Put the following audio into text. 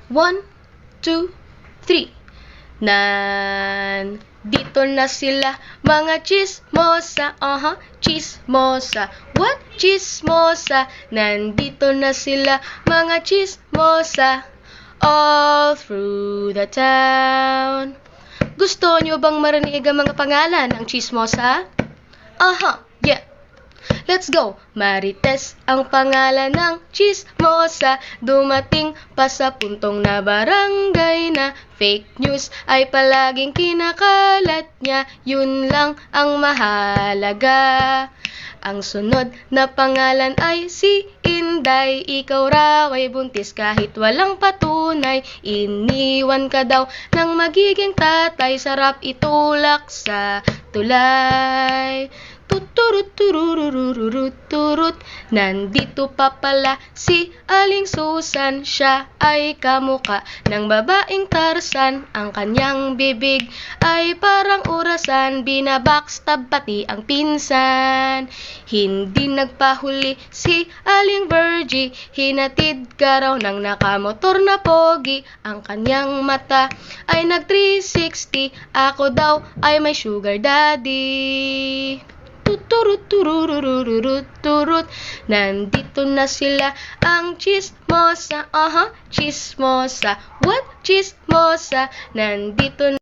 1, 2, 3. Nandito na sila, mga chismosa. Chismosa. What? Chismosa. Nandito na sila, mga chismosa. All through the town. Gusto nyo bang marinig ang mga pangalan ng chismosa? Yeah. Let's go! Marites ang pangalan ng chismosa. Dumating pa sa puntong na barangay na fake news ay palaging kinakalat niya. Yun lang ang mahalaga. Ang sunod na pangalan ay si Inday. Ikaw raw ay buntis kahit walang patunay. Iniwan ka daw ng magiging tatay. Sarap itulak sa tulay. Tuturut turururururut turut. Nandito pa pala si Aling Susan. Siya ay kamuka ng babaeng Tarzan. Ang kanyang bibig ay parang orasan. Binabackstab pati ang pinsan. Hindi nagpahuli si Aling Virgie. Hinatid ka raw ng nakamotor na pogi. Ang kanyang mata ay nag 360. Ako daw ay may sugar daddy. Tuturut turururururut turut. Nandito na sila, ang chismosa. Chismosa. What? Chismosa. Nandito na